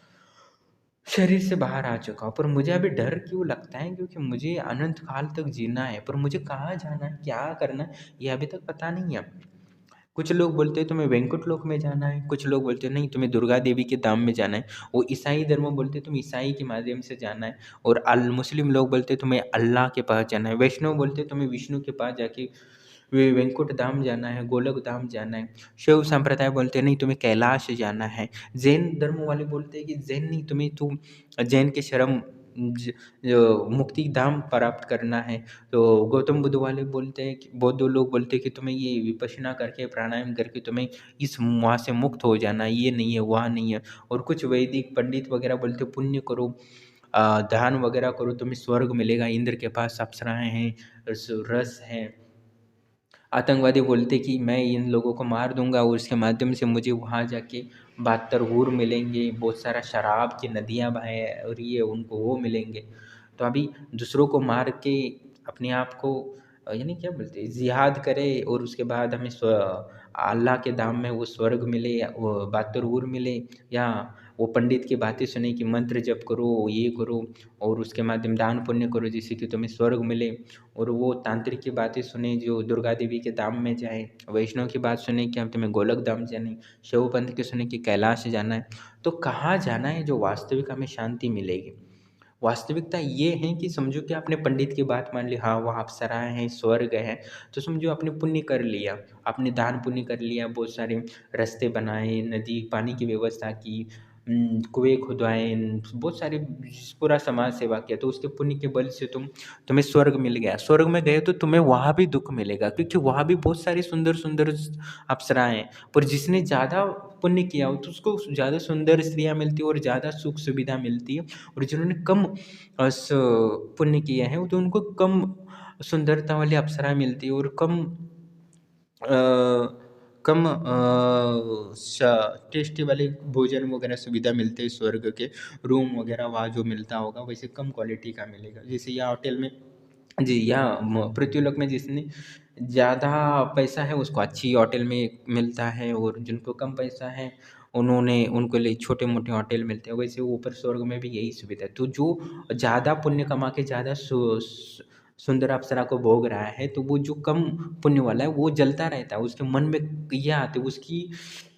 शरीर से बाहर आ चुका हूँ। पर मुझे अभी डर क्यों लगता है, क्योंकि मुझे अनंत काल तक जीना है, पर मुझे कहाँ जाना है, क्या करना है, ये अभी तक पता नहीं है। कुछ लोग बोलते हैं तुम्हें वैकुंठ लोक में जाना है, कुछ लोग बोलते हैं नहीं तुम्हें दुर्गा देवी के धाम में जाना है। वो ईसाई धर्म बोलते हैं तुम ईसाई के माध्यम से जाना है और अल मुस्लिम लोग बोलते हैं तुम्हें अल्लाह के पास जाना है। वैष्णव बोलते हैं तुम्हें विष्णु के पास जाके वे वैकुंठ धाम जाना है, गोलक धाम जाना है। शैव संप्रदाय बोलते हैं नहीं तुम्हें कैलाश जाना है। जैन धर्म वाले बोलते हैं कि जैन नहीं तुम्हें जैन के शर्म जो मुक्ति धाम प्राप्त करना है। तो गौतम बुद्ध वाले बोलते हैं कि बौद्ध लोग बोलते हैं कि तुम्हें ये विपश्यना करके प्राणायाम करके तुम्हें इस वहाँ से मुक्त हो जाना है, ये नहीं है वहाँ नहीं है। और कुछ वैदिक पंडित वगैरह बोलते हैं पुण्य करो, ध्यान वगैरह करो, तुम्हें स्वर्ग मिलेगा, इंद्र के पास अप्सराएँ हैं, रस हैं। आतंकवादी बोलते कि मैं इन लोगों को मार दूंगा और उसके माध्यम से मुझे वहाँ जाके 72 हूर मिलेंगे, बहुत सारा शराब की नदियाँ बहे और ये उनको वो मिलेंगे। तो अभी दूसरों को मार के अपने आप को यानी क्या बोलते हैं जिहाद करे और उसके बाद हमें अल्लाह के धाम में वो स्वर्ग मिले या वो 72 हूर मिले, या वो पंडित की बातें सुने कि मंत्र जप करो, ये करो और उसके माध्यम दान पुण्य करो जिससे कि तुम्हें स्वर्ग मिले। और वो तांत्रिक की बातें सुने जो दुर्गा देवी के धाम में जाए, वैष्णव की बात सुने कि हम तुम्हें गोलक धाम जाना है, शैव पंथ की सुने कि कैलाश जाना है। तो कहाँ जाना है जो वास्तविक हमें शांति मिलेगी? वास्तविकता ये है कि समझो कि आपने पंडित की बात मान ली, हाँ वहाँ अप्सराएँ हैं, स्वर्ग है, तो समझो आपने पुण्य कर लिया, आपने दान पुण्य कर लिया, बहुत सारे रास्ते बनाए, नदी पानी की व्यवस्था की, कुएँ खुदवाए, बहुत सारे पूरा समाज सेवा किया, तो उसके पुण्य के बल से तुम्हें स्वर्ग मिल गया। स्वर्ग में गए तो तुम्हें वहाँ भी दुःख मिलेगा क्योंकि वहाँ भी बहुत सारी सुंदर-सुंदर अप्सराएँ हैं। पर जिसने ज़्यादा पुण्य किया हो तो उसको ज़्यादा सुंदर स्त्रियाँ मिलती हैं और ज़्यादा सुख सुविधा मिलती है, और जिन्होंने कम पुण्य किया है तो उनको कम सुंदरता वाली अप्सरा मिलती है और कम कम टेस्टी वाले भोजन वगैरह सुविधा मिलते हैं। स्वर्ग के रूम वगैरह वहाँ जो मिलता होगा वैसे कम क्वालिटी का मिलेगा। जैसे यहाँ होटल में जी, या पृथ्वीलोक में जिसने ज़्यादा पैसा है उसको अच्छी होटल में मिलता है, और जिनको कम पैसा है उनको लिए छोटे-मोटे होटल मिलते हैं। वैसे ऊपर स्वर्ग में भी यही सुविधा है। तो जो ज़्यादा पुण्य कमा के ज़्यादा सुंदर अप्सरा को भोग रहा है, तो वो जो कम पुण्य वाला है वो जलता रहता है। उसके मन में ये आती है उसकी,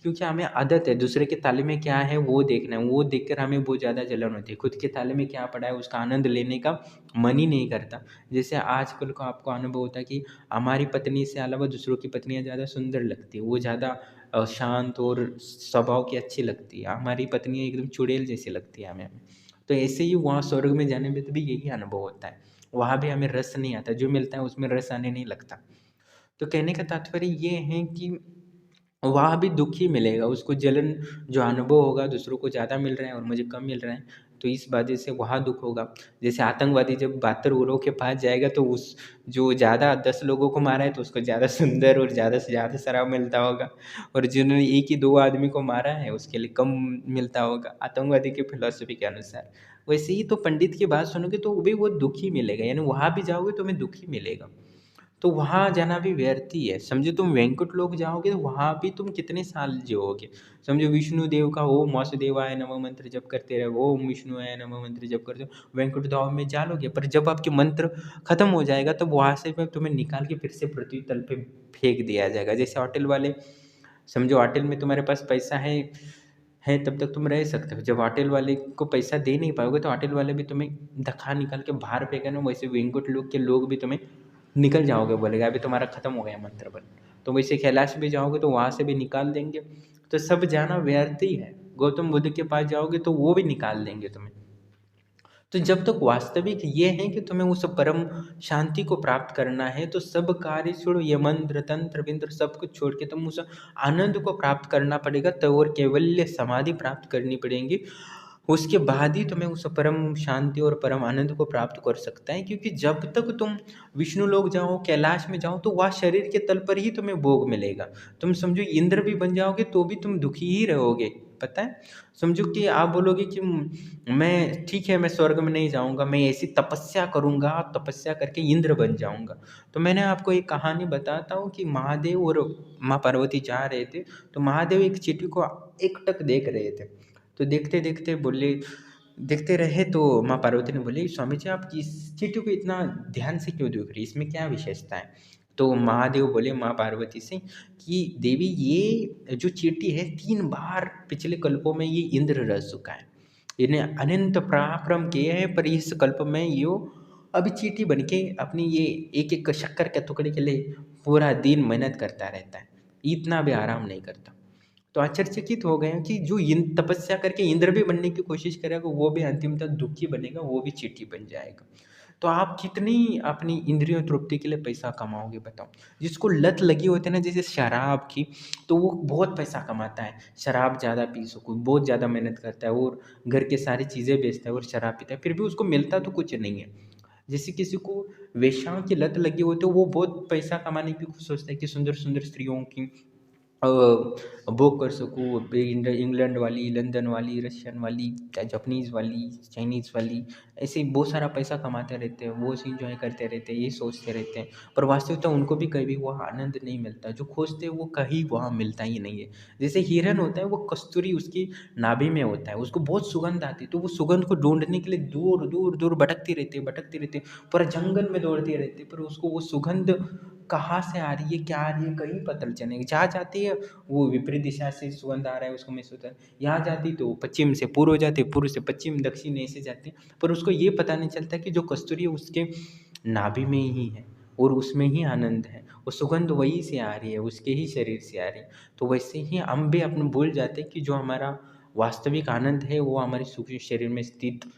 क्योंकि हमें आदत है दूसरे के थाली में क्या है वो देखना है, वो देखकर हमें बहुत ज़्यादा जलन होती है। खुद के थाली में क्या पड़ा है उसका आनंद लेने का मन ही नहीं करता। जैसे आजकल का आपको अनुभव होता है कि हमारी पत्नी से अलावा दूसरों की पत्नियाँ ज़्यादा सुंदर लगती है, वो ज़्यादा शांत और स्वभाव की अच्छी लगती है, हमारी पत्नियाँ एकदम चुड़ैल जैसी लगती है हमें। तो ऐसे ही वहाँ स्वर्ग में जाने में तो भी यही अनुभव होता है, वहाँ भी हमें रस नहीं आता, जो मिलता है उसमें रस आने नहीं लगता। तो कहने का तात्पर्य ये है कि वहाँ भी दुःख ही मिलेगा, उसको जलन जो अनुभव होगा दूसरों को ज़्यादा मिल रहा है और मुझे कम मिल रहा है, तो इस वजह से वहाँ दुःख होगा। जैसे आतंकवादी जब 72 उरों के पास जाएगा तो उस जो ज़्यादा 10 लोगों को मारा है तो उसको ज़्यादा सुंदर और ज़्यादा से ज़्यादा शराब मिलता होगा, और जिन्होंने 1 ही 2 आदमी को मारा है उसके लिए कम मिलता होगा, आतंकवादी की फिलॉसफी के अनुसार। वैसे ही तो पंडित की बात सुनोगे तो भी वो दुःख ही मिलेगा, यानी वहाँ भी जाओगे तो तुम्हें दुःख ही मिलेगा। तो वहाँ जाना भी व्यर्थ ही है। समझो तुम वैकुंठ लोक जाओगे तो वहाँ भी तुम कितने साल जियोगे। समझो विष्णु देव का ओम वासुदेवाय नमः मंत्र जप करते रहो, ओम विष्णुवाय नमः मंत्र जप करते हो, वैकुंठ धाम में जा लोगे। पर जब आपके मंत्र खत्म हो जाएगा तब वहाँ से फिर तुम्हें निकाल के फिर से पृथ्वी तल पे फेंक दिया जाएगा। जैसे होटल वाले, समझो होटल में तुम्हारे पास पैसा है तब तक तुम रह सकते हो। जब होटल वाले को पैसा दे नहीं पाओगे तो होटल वाले भी तुम्हें धक्का निकाल के बाहर फेंकेगा ना, वैसे वैकुंठ लोक के लोग भी तुम्हें निकल जाओगे, बोलेगा अभी तुम्हारा खत्म हो गया मंत्र बल। तो वैसे कैलाश भी जाओगे तो वहाँ से भी निकाल देंगे। तो सब जाना व्यर्थ ही है। गौतम बुद्ध के पास जाओगे तो वो भी निकाल देंगे तुम्हें। तो जब तक वास्तविक ये है कि तुम्हें उस परम शांति को प्राप्त करना है तो सब कार्य छोड़ो, ये मंत्र तंत्र विंत्र सब कुछ छोड़ के तुम उस आनंद को प्राप्त करना पड़ेगा, तो और केवल्य समाधि प्राप्त करनी पड़ेगी। उसके बाद ही तुम्हें उस परम शांति और परम आनंद को प्राप्त कर सकता है, क्योंकि जब तक तुम विष्णु लोक जाओ कैलाश में जाओ तो वह शरीर के तल पर ही तुम्हें भोग मिलेगा। तुम समझो इंद्र भी बन जाओगे तो भी तुम दुखी ही रहोगे, पता है। समझो कि आप बोलोगे कि मैं ठीक है, मैं स्वर्ग में नहीं जाऊंगा, मैं ऐसी तपस्या करूंगा, तपस्या करके इंद्र बन जाऊंगा। तो मैंने आपको एक कहानी बताता हूँ कि महादेव और माँ पार्वती जा रहे थे, तो महादेव एक चींटी को एकटक देख रहे थे। तो देखते देखते बोले, देखते रहे तो माँ पार्वती ने बोली, स्वामी जी आप इस चींटी को इतना ध्यान से क्यों देख रही, इसमें क्या विशेषता है। तो महादेव बोले माँ पार्वती से कि देवी ये जो चींटी है 3 बार पिछले कल्पों में ये इंद्र रह चुका है, इन्हें अनंत पराक्रम किए हैं, पर इस कल्प में यो अभी चींटी बन के अपनी ये एक एक शक्कर के टुकड़े के लिए पूरा दिन मेहनत करता रहता है, इतना भी आराम नहीं करता। तो आश्चर्यचकित हो गए कि जो तपस्या करके इंद्र भी बनने की कोशिश करेगा वो भी अंतिमतः दुखी बनेगा, वो भी चींटी बन जाएगा। तो आप कितनी अपनी इंद्रियों तृप्ति के लिए पैसा कमाओगे बताओ। जिसको लत लगी होती है ना जैसे शराब की, तो वो बहुत पैसा कमाता है, शराब ज़्यादा पी सको, बहुत ज़्यादा मेहनत करता है और घर के सारी चीज़ें बेचता है और शराब पीता है, फिर भी उसको मिलता तो कुछ नहीं है। जैसे किसी को वेश्याओं की लत लगी होती है, वो बहुत पैसा कमाने की सोचता है कि सुंदर सुंदर स्त्रियों की बुक कर सकूँ, इंग्लैंड वाली, लंदन वाली, रशियन वाली, जापानीज़ वाली, चाइनीज़ वाली, ऐसे बहुत सारा पैसा कमाते रहते हैं, वो एंजॉय करते रहते हैं, ये सोचते रहते हैं। पर वास्तविकता उनको भी कभी वहाँ आनंद नहीं मिलता, जो खोजते हैं वो कहीं वहाँ मिलता ही नहीं है। जैसे हिरन होता है, वो कस्तूरी उसकी नाभि में होता है, उसको बहुत सुगंध आती है, तो वो सुगंध को ढूंढने के लिए दूर दूर दूर भटकती रहती है, पूरा जंगल में दौड़ती रहती है, पर उसको वो सुगंध कहाँ से आ रही है, क्या आ रही है, कहीं पता नहीं चलेगा। जहाँ जाती है वो विपरीत दिशा से सुगंध आ रहा है उसको महसूस होता है, यहाँ जाती तो पश्चिम से पूर्व जाती, पूर्व से पश्चिम, दक्षिण ऐसे जाती, पर उसको ये पता नहीं चलता कि जो कस्तूरी है उसके नाभि में ही है और उसमें ही आनंद है, वो सुगंध वहीं से आ रही है, उसके ही शरीर से आ रही है। तो वैसे ही हम भी अपने भूल जाते हैं कि जो हमारा वास्तविक आनंद है वो हमारे सूक्ष्म शरीर में स्थित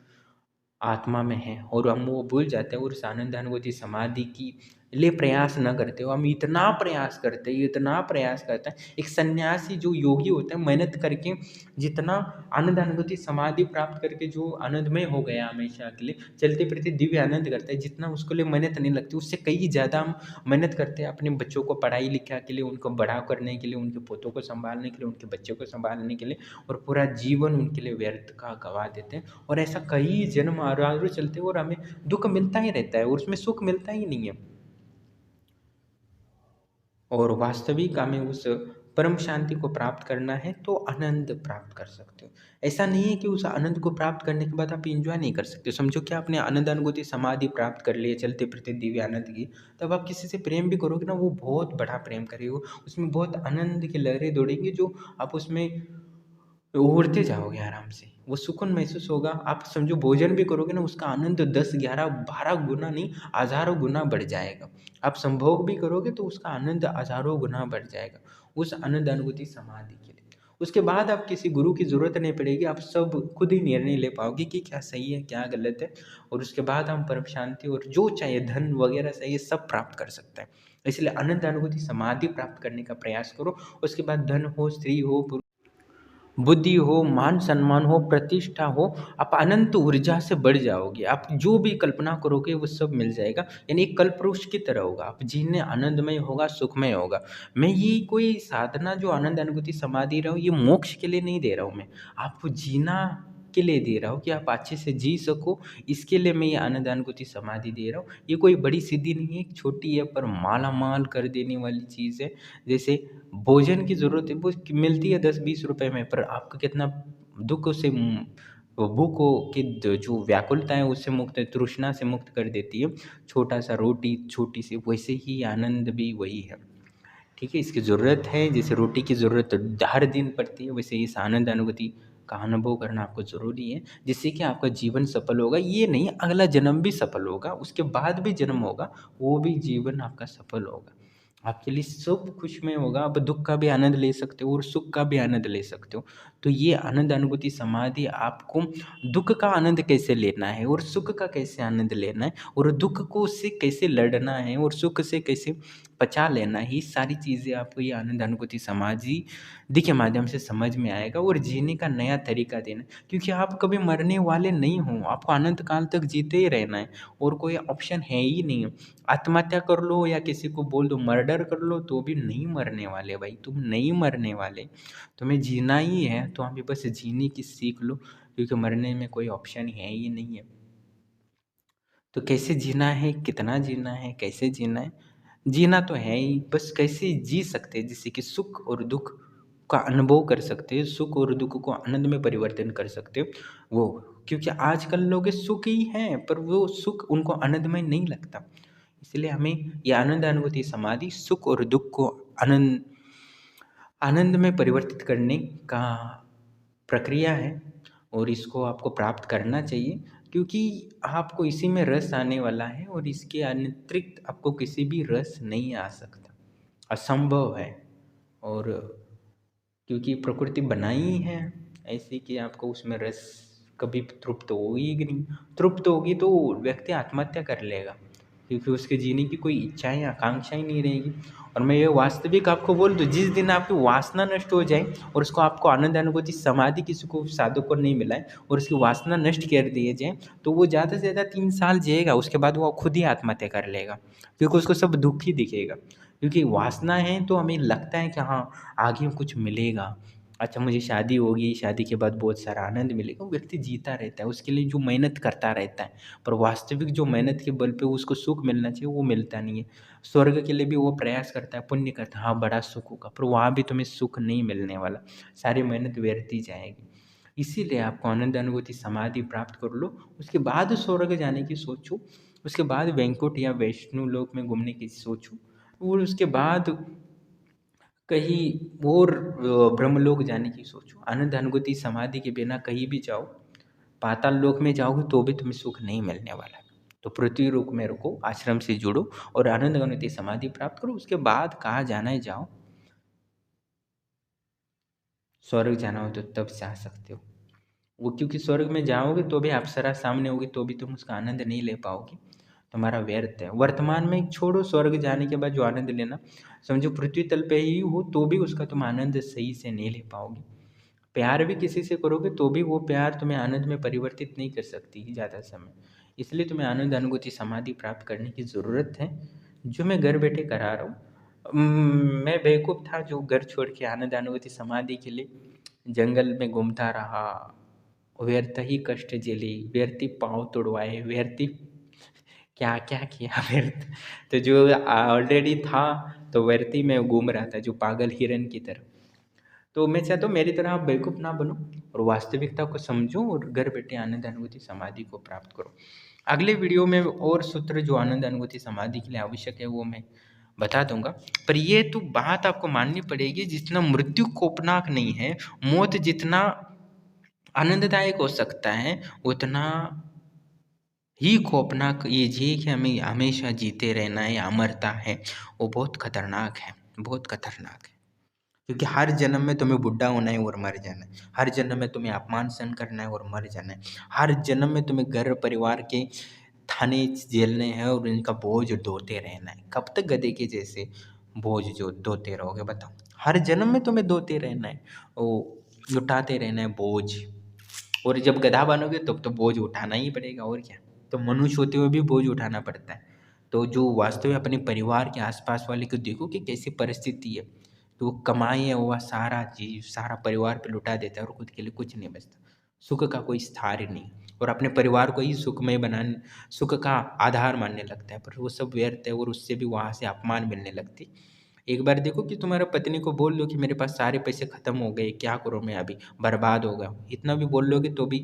आत्मा में है, और हम वो भूल जाते हैं और उस आनंद अनुभूति समाधि की लिए प्रयास न करते हो। हम इतना प्रयास करते हैं, इतना प्रयास करते हैं। एक सन्यासी जो योगी होता है, मेहनत करके जितना आनंद अनुभूति समाधि प्राप्त करके जो आनंदमय हो गया हमेशा के लिए, चलते फिरते दिव्य आनंद करता है, जितना उसके लिए मेहनत नहीं लगती, उससे कई ज़्यादा हम मेहनत करते हैं अपने बच्चों को पढ़ाई लिखा के लिए, उनको बड़ा करने के लिए, उनके पोतों को संभालने के लिए, उनके बच्चों को संभालने के लिए, और पूरा जीवन उनके लिए व्यर्थ का गवा देते हैं। और ऐसा कई जन्म आरारू चलते हैं और हमें दुःख मिलता ही रहता है और उसमें सुख मिलता ही नहीं है। और वास्तविक हमें उस परम शांति को प्राप्त करना है तो आनंद प्राप्त कर सकते हो। ऐसा नहीं है कि उस आनंद को प्राप्त करने के बाद आप एंजॉय नहीं कर सकते। समझो कि आपने आनंद अनुभूति समाधि प्राप्त कर ली है, चलते फिरते दिव्य आनंद की, तब आप किसी से प्रेम भी करोगे ना, वो बहुत बड़ा प्रेम करेगा, उसमें बहुत आनंद की लहरें दौड़ेंगी, जो आप उसमें उड़ते जाओगे आराम से, वो सुकून महसूस होगा। आप समझो भोजन भी करोगे ना, उसका आनंद 10 11 12 गुना नहीं, हज़ारों गुना बढ़ जाएगा। आप संभोग भी करोगे तो उसका आनंद हज़ारों गुना बढ़ जाएगा, उस आनंद अनुभूति समाधि के लिए। उसके बाद आप किसी गुरु की ज़रूरत नहीं पड़ेगी, आप सब खुद ही निर्णय ले पाओगे कि क्या सही है, क्या गलत है। और उसके बाद हम परम शांति और जो चाहिए धन वगैरह चाहिए सब प्राप्त कर सकते हैं। इसलिए आनंद अनुभूति समाधि प्राप्त करने का प्रयास करो। उसके बाद धन हो, स्त्री हो, बुद्धि हो, मान सम्मान हो, प्रतिष्ठा हो, आप अनंत ऊर्जा से बढ़ जाओगे। आप जो भी कल्पना करोगे वो सब मिल जाएगा। यानी एक कल्पवृक्ष की तरह होगा, आप जीने आनंदमय होगा, सुखमय होगा। मैं ये कोई साधना जो आनंद अनुभूति समाधि रहा हूँ, ये मोक्ष के लिए नहीं दे रहा हूँ, मैं आपको जीना के लिए दे रहा हूँ कि आप अच्छे से जी सको। इसके लिए मैं ये आनंद अनुभूति समाधि दे रहा हूँ। ये कोई बड़ी सिद्धि नहीं है, छोटी है, पर माला माल कर देने वाली चीज़ है। जैसे भोजन की ज़रूरत है, वो मिलती है 10-20 रुपए में, पर आपको कितना दुःख से भूख हो कि जो व्याकुलता है उससे मुक्त, तृष्णा से मुक्त कर देती है। छोटा-सा रोटी, छोटी-सी, वैसे ही आनंद भी वही है। ठीक है? इसकी ज़रूरत है, जैसे रोटी की ज़रूरत हर दिन पड़ती है, वैसे इस आनंद अनुभूति का अनुभव करना आपको ज़रूरी है, जिससे कि आपका जीवन सफल होगा। ये नहीं, अगला जन्म भी सफल होगा, उसके बाद भी जन्म होगा, वो भी जीवन आपका सफल होगा। आपके लिए सब खुशमय होगा, आप दुःख का भी आनंद ले सकते हो और सुख का भी आनंद ले सकते हो। तो ये आनंद अनुभूति समाधि आपको दुःख का आनंद कैसे लेना है और सुख का कैसे आनंद लेना है, और दुःख को उससे कैसे लड़ना है और सुख से कैसे पचा लेना है, ये सारी चीज़ें आपको ये आनंद अनुभूति समाधि के माध्यम से समझ में आएगा। और जीने का नया तरीका देना, क्योंकि आप कभी मरने वाले नहीं हो, आपको अनंत काल तक जीते ही रहना है और कोई ऑप्शन है ही नहीं। आत्महत्या कर लो या किसी को बोल दो मर्डर कर लो, तो भी नहीं मरने वाले भाई, तुम नहीं मरने वाले, तुम्हें जीना ही है। तो अभी बस जीने की सीख लो, क्योंकि मरने में कोई ऑप्शन है ही नहीं है। तो कैसे जीना है, कितना जीना है, कैसे जीना है, जीना तो है ही, बस कैसे जी सकते हैं जिससे कि सुख और दुख का अनुभव कर सकते हैं, सुख और दुख को आनंद में परिवर्तन कर सकते हो वो। क्योंकि आजकल लोग सुख ही हैं, पर वो सुख उनको आनंदमय नहीं लगता। इसलिए हमें ये आनंद अनुभूति समाधि सुख और दुख को आनंद आनंद में परिवर्तित करने का प्रक्रिया है, और इसको आपको प्राप्त करना चाहिए, क्योंकि आपको इसी में रस आने वाला है और इसके अतिरिक्त आपको किसी भी रस नहीं आ सकता, असंभव है। और क्योंकि प्रकृति बनाई ही है ऐसी कि आपको उसमें रस कभी तृप्त होगी ही नहीं। तृप्त होगी तो व्यक्ति आत्महत्या कर लेगा, क्योंकि उसके जीने की कोई इच्छाएं आकांक्षाएं नहीं रहेगी। और मैं ये वास्तविक आपको बोल दूं, जिस दिन आपकी वासना नष्ट हो जाए और उसको आपको आनंद अनुभूति समाधि किसी को साधक को नहीं मिला है और उसकी वासना नष्ट कर दिए जाए, तो वो ज़्यादा से ज़्यादा 3 साल जिएगा, उसके बाद वो खुद ही आत्महत्या कर लेगा, क्योंकि उसको सब दुख ही दिखेगा। क्योंकि वासना है तो हमें लगता है कि हाँ आगे कुछ मिलेगा, अच्छा मुझे शादी होगी, शादी के बाद बहुत सारा आनंद मिलेगा, वो व्यक्ति जीता रहता है, उसके लिए जो मेहनत करता रहता है, पर वास्तविक जो मेहनत के बल पे उसको सुख मिलना चाहिए वो मिलता नहीं है। स्वर्ग के लिए भी वो प्रयास करता है, पुण्य करता है, हाँ बड़ा सुख होगा, पर वहाँ भी तुम्हें सुख नहीं मिलने वाला, सारी मेहनत व्यर्थ ही जाएगी। इसीलिए आपको आनंद अनुभूति समाधि प्राप्त कर लो, उसके बाद स्वर्ग जाने की सोचो, उसके बाद वैकुंठ या वैष्णु लोक में घूमने की सोचो, और उसके बाद कहीं और ब्रह्मलोक जाने की सोचो। आनंद अनुभूति समाधि के बिना कहीं भी जाओ, पाताल लोक में जाओगे तो भी तुम्हें सुख नहीं मिलने वाला। तो पृथ्वी लोक में रुको, आश्रम से जुड़ो और आनंद अनुभूति समाधि प्राप्त करो। उसके बाद कहाँ जाना है जाओ, स्वर्ग जाना हो तो तब जा सकते हो वो, क्योंकि स्वर्ग में जाओगे तो भी अप्सरा सामने होगी, तो भी तुम उसका आनंद नहीं ले पाओगे। तुम्हारा व्यर्थ है। वर्तमान में छोड़ो, स्वर्ग जाने के बाद जो आनंद लेना, समझो पृथ्वी तल पे ही हो तो भी उसका तुम आनंद सही से नहीं ले पाओगे। प्यार भी किसी से करोगे तो भी वो प्यार तुम्हें आनंद में परिवर्तित नहीं कर सकती है ज़्यादा समय। इसलिए तुम्हें आनंद अनुभूति समाधि प्राप्त करने की ज़रूरत है, जो मैं घर बैठे करा रहा हूँ। मैं बेवकूफ़ था जो घर छोड़ के आनंद अनुभूति समाधि के लिए जंगल में घूमता रहा, व्यर्थ ही कष्ट झेले, व्यर्थ ही पाँव तुड़वाए, व्यर्थ ही क्या क्या किया व्यर्थ। तो जो ऑलरेडी था तो व्यर्थ ही मैं घूम रहा था जो पागल हिरन की तरह। तो मैं चाहता हूँ मेरी तरह आप बेवकूफ़ ना बनो और वास्तविकता को समझो और घर बैठे आनंद अनुभूति समाधि को प्राप्त करो। अगले वीडियो में और सूत्र जो आनंद अनुभूति समाधि के लिए आवश्यक है वो मैं बता दूंगा। पर ये तो बात आपको माननी पड़ेगी, जितना मृत्यु कोपनाक नहीं है, मौत जितना आनंददायक हो सकता है उतना ही खौफनाक ये जी कि हमें हमेशा जीते रहना है, अमरता है, वो बहुत खतरनाक है, बहुत खतरनाक है। क्योंकि हर जन्म में तुम्हें बुढ़ा होना है और मर जाना है, हर जन्म में तुम्हें अपमान सहन करना है और मर जाना है, हर जन्म में तुम्हें घर परिवार के थाने झेलने हैं और इनका बोझ ढोते रहना है। कब तक गधे के जैसे बोझ जो ढोते रहोगे बताओ? हर जन्म में तुम्हें ढोते रहना है, वो लुटाते रहना है बोझ। और जब गधा बनोगे तब तो बोझ उठाना ही पड़ेगा, और क्या। तो मनुष्य होते हुए भी बोझ उठाना पड़ता है। तो जो वास्तव में अपने परिवार के आसपास वाले को देखो कि कैसी परिस्थिति है, तो वो कमाई है वह सारा चीज़ सारा परिवार पे लुटा देता है और खुद के लिए कुछ नहीं बचता। सुख का कोई स्थान ही नहीं, और अपने परिवार को ही सुखमय बनाने, सुख का आधार मानने लगता है, पर वो सब व्यर्थ है और उससे भी वहाँ से अपमान मिलने लगती। एक बार देखो कि तुम्हारा पत्नी को बोल दो कि मेरे पास सारे पैसे ख़त्म हो गए, क्या करूँ मैं अभी, बर्बाद हो गया, इतना भी बोल लोगे तो भी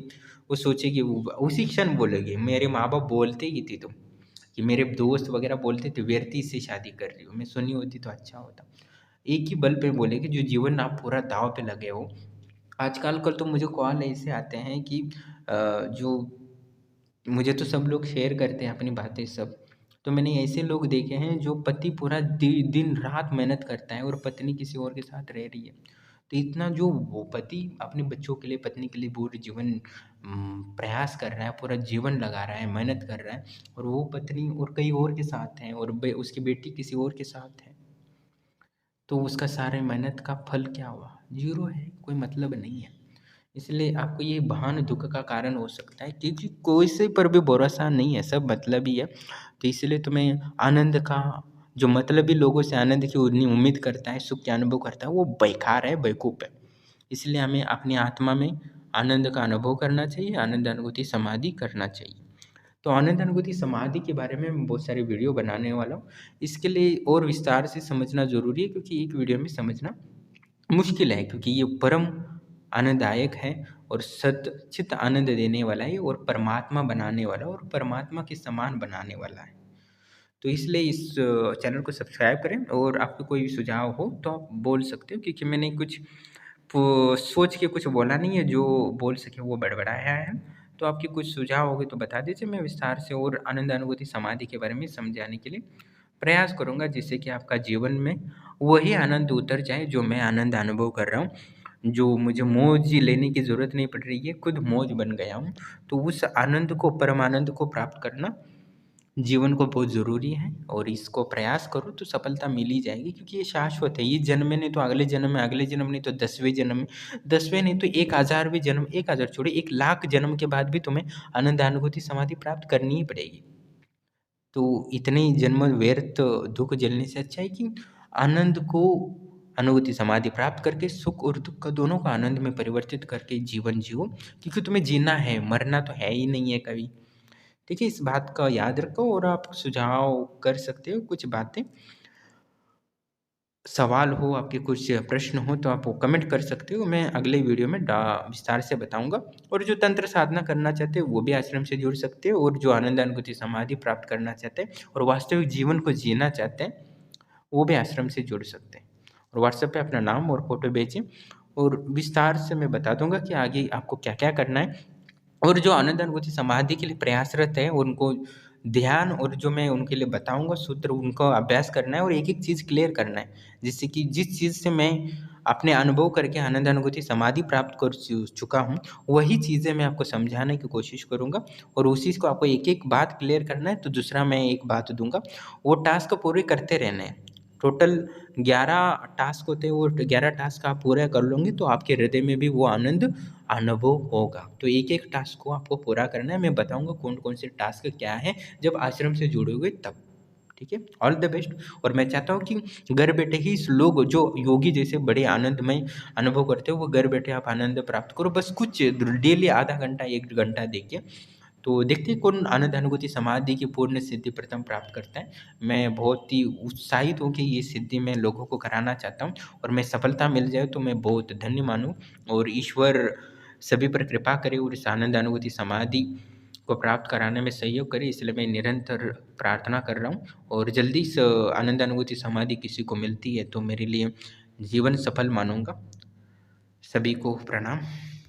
वो सोचेगी, वो उसी क्षण बोलेगी मेरे माँ बाप बोलते ही थी तुम, कि मेरे दोस्त वगैरह बोलते थे व्यर्थ से शादी कर रही हो, मैं सुनी होती तो अच्छा होता। एक ही बल पे बोले कि जो जीवन आप पूरा दाव पे लगे हो। आजकल कल तो मुझे कॉल ऐसे आते हैं कि जो मुझे तो सब लोग शेयर करते हैं अपनी बातें सब। तो मैंने ऐसे लोग देखे हैं जो पति पूरा दिन रात मेहनत करता है और पत्नी किसी और के साथ रह रही है। तो इतना जो वो पति अपने बच्चों के लिए, पत्नी के लिए पूरे जीवन प्रयास कर रहा है, पूरा जीवन लगा रहा है, मेहनत कर रहा है, और वो पत्नी और कहीं और के साथ है, और उसकी बेटी किसी और के साथ है। तो उसका सारे मेहनत का फल क्या हुआ? ज़ीरो है, कोई मतलब नहीं है। इसलिए आपको ये महान दुःख का कारण हो सकता है, क्योंकि कोई से पर भी भरोसा नहीं है, सब मतलबी है। तो इसलिए तुम्हें आनंद का जो मतलबी लोगों से आनंद की उतनी उम्मीद करता है, सुख के अनुभव करता है, वो बेकार है, बेवकूफ़ है। इसलिए हमें अपनी आत्मा में आनंद का अनुभव करना चाहिए, आनंद अनुभूति समाधि करना चाहिए। तो आनंद अनुभूति समाधि के बारे में मैं बहुत सारी वीडियो बनाने वाला हूँ। इसके लिए और विस्तार से समझना ज़रूरी है, क्योंकि एक वीडियो में समझना मुश्किल है, क्योंकि ये परम आनंददायक है और सच्चित आनंद देने वाला है, और परमात्मा बनाने वाला और परमात्मा के समान बनाने वाला है। तो इसलिए इस चैनल को सब्सक्राइब करें, और आपको कोई भी सुझाव हो तो आप बोल सकते हो, क्योंकि मैंने कुछ सोच के कुछ बोला नहीं है, जो बोल सके वो बड़बड़ाया है। तो आपके कुछ सुझाव होंगे तो बता दीजिए, मैं विस्तार से और आनंद अनुभूति समाधि के बारे में समझाने के लिए प्रयास करूँगा, जिससे कि आपका जीवन में वही आनंद उतर जाए जो मैं आनंद अनुभव कर रहा हूँ। जो मुझे मौज लेने की ज़रूरत नहीं पड़ रही है, खुद मौज बन गया हूँ। तो उस आनंद को, परमानंद को प्राप्त करना जीवन को बहुत ज़रूरी है, और इसको प्रयास करो तो सफलता मिल ही जाएगी, क्योंकि ये शाश्वत है। ये जन्म में नहीं तो अगले जन्म में, अगले जन्म नहीं तो 10वें जन्म में, 10वें नहीं तो 1000वें जन्म, 1000 छोड़िए 1,00,000 जन्म के बाद भी तुम्हें आनंद अनुभूति समाधि प्राप्त करनी ही पड़ेगी। तो इतने जन्म व्यर्थ दुःख झेलने से अच्छा है कि आनंद को, अनुभूति समाधि प्राप्त करके सुख और दुःख का दोनों का आनंद में परिवर्तित करके जीवन जियो, क्योंकि तुम्हें जीना है, मरना तो है ही नहीं है कभी। ठीक है, इस बात का याद रखो, और आप सुझाव कर सकते हो, कुछ बातें सवाल हो, आपके कुछ प्रश्न हो तो आप वो कमेंट कर सकते हो, मैं अगले वीडियो में विस्तार से बताऊंगा। और जो तंत्र साधना करना चाहते हो वो भी आश्रम से जुड़ सकते हो, और जो आनंद अनुभूति समाधि प्राप्त करना चाहते हैं और वास्तविक जीवन को जीना चाहते हैं वो भी आश्रम से जुड़ सकते हैं। और व्हाट्सएप पे अपना नाम और फ़ोटो भेजें, और विस्तार से मैं बता दूंगा कि आगे आपको क्या क्या करना है। और जो आनंद अनुभूति समाधि के लिए प्रयासरत है उनको ध्यान, और जो मैं उनके लिए बताऊंगा सूत्र, उनको अभ्यास करना है और एक एक चीज़ क्लियर करना है, जिससे कि जिस चीज़ से मैं अपने अनुभव करके आनंद अनुभूति समाधि प्राप्त कर चुका हूँ, वही चीज़ें मैं आपको समझाने की कोशिश करूँगा और उसी को आपको एक-एक बात क्लियर करना है, तो दूसरा मैं एक बात दूँगा, वो टास्क पूरे करते रहना है। टोटल 11 टास्क होते हैं, वो 11 टास्क आप पूरा कर लोगे तो आपके हृदय में भी वो आनंद अनुभव होगा। तो एक-एक टास्क को आपको पूरा करना है, मैं बताऊँगा कौन-कौन से टास्क क्या हैं, जब आश्रम से जुड़ोगे तब। ठीक है? All the best. और मैं चाहता हूँ कि घर बैठे ही लोग जो योगी जैसे बड़े आनंदमय अनुभव करते हो, वो घर बैठे आप आनंद प्राप्त करो। बस कुछ डेली आधा घंटा, 1 घंटा देखिए, तो देखते हैं कौन आनंद अनुभूति समाधि की पूर्ण सिद्धि प्रथम प्राप्त करता है। मैं बहुत ही उत्साहित हूँ कि ये सिद्धि मैं लोगों को कराना चाहता हूँ और मैं सफलता मिल जाए तो मैं बहुत धन्य मानूँ और ईश्वर सभी पर कृपा करे और इस आनंद अनुभूति समाधि को प्राप्त कराने में सहयोग करे, इसलिए मैं निरंतर प्रार्थना कर रहा हूँ और जल्दी इस आनंद अनुभूति समाधि किसी को मिलती है तो मेरे लिए जीवन सफल मानूँगा। सभी को प्रणाम।